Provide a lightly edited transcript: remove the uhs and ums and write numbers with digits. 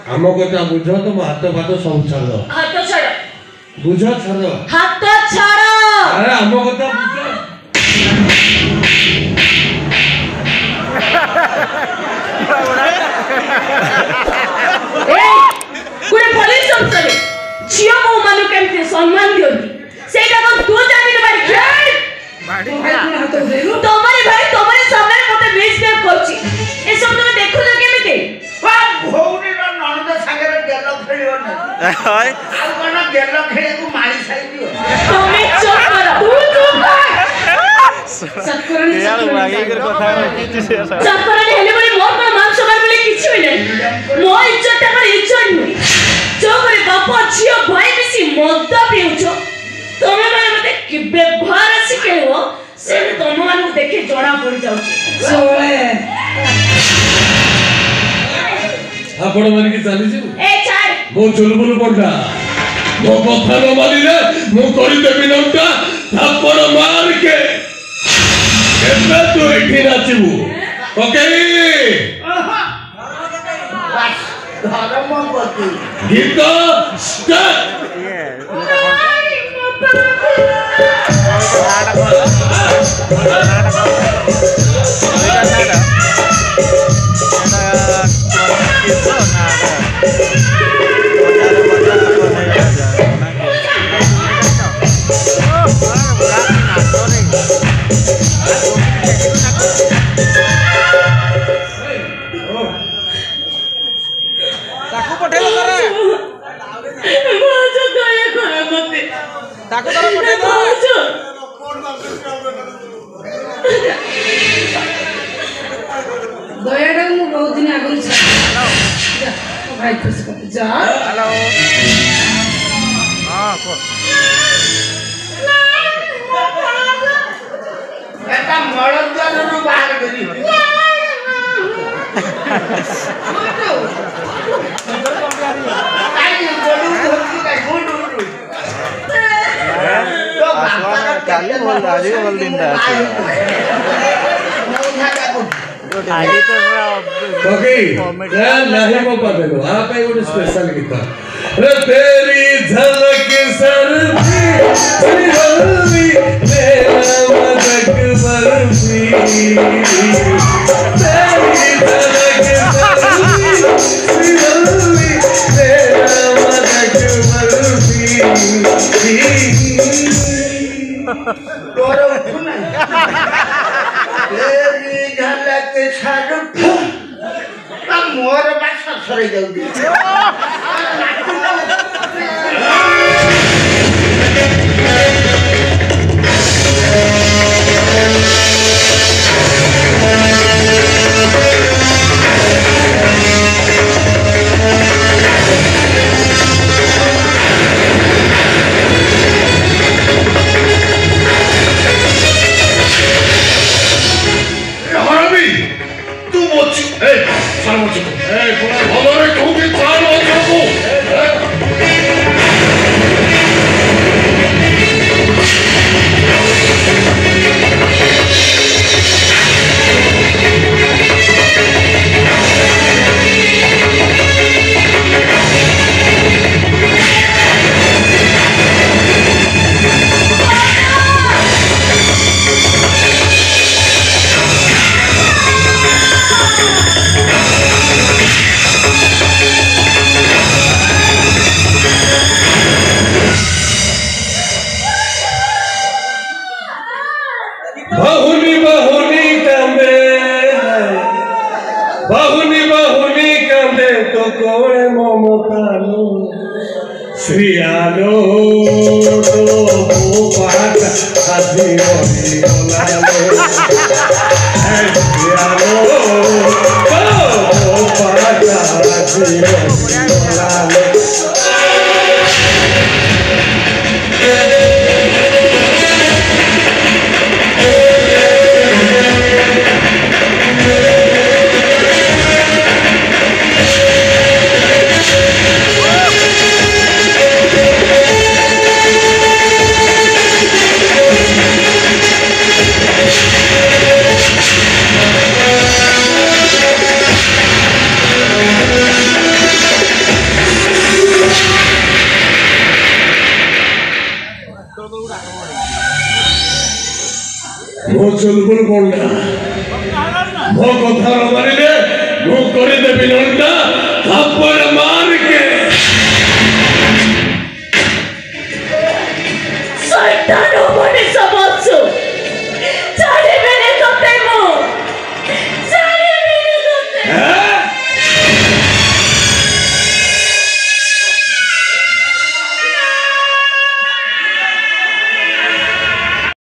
आम कथा बुझ तुम हाथ फात सब छाड़ हाथ छाड़ बुझ छाड़ हाथ छाड़ अरे आम कथा बुझ गुरे पुलिस अफसर झियो मो मानु केमते सम्मान दियोती सेटा को तू जानि बारी खेल तुम्हारे भाई तुम्हारे सामने मते मिसबिहेव करछि ए सब तुम देखु तो केमिते वा भौनी रो ननद संगे गेलो खेलियो न हाय आ कोन गेलो खेले को मारी साई दियो तुम चुप करो तू चुप कर सत्करणी यार भाई कर कथा सत्करणी हेले बोली मोर पर मान सबर बोली किछि होइले मो इज्जत पर इज्जत नु जो करे बापा झियो भाई मिसी मद पिउछो तमे माने मते कि व्यवहार सिखेलो से तुम मानु देखे जणा पड़ी जाउछि सोळे आपण माने कि चाली छी ए छाड़ मो चुलबुल पडा मो कथा न मानी रे मो करी देबी नौटा थापड़ मार के केबे तू एठी नाचिबू ओके धर्मपति गीत स्टार्ट दयाडा मु बहुत दिन आगु भाई खुश कर जा हेलो हां को एटा मळद्वार रो बाहर करी आई बोलू धरती का गुड तो काली बोल आज बोल दिन दा आगे तो ओके नहीं वो पा देलो आप एक और स्पेशल गीत रे तेरी झलक सर्दी श्रीवल्ली मेरा मदक बरसी तेरी झलक सर्दी श्रीवल्ली मेरा मदक बरसी तोर उठू नहीं तेरी झलक सर्दी मोर बासा सरे जाउदी श्रियालो तो पाट आदि होली बोलालो श्रियालो तो पाट आदि होली बोलालो मो चुलबुल पंडा मो कथा मारे मुझे लंडा थापड़ मार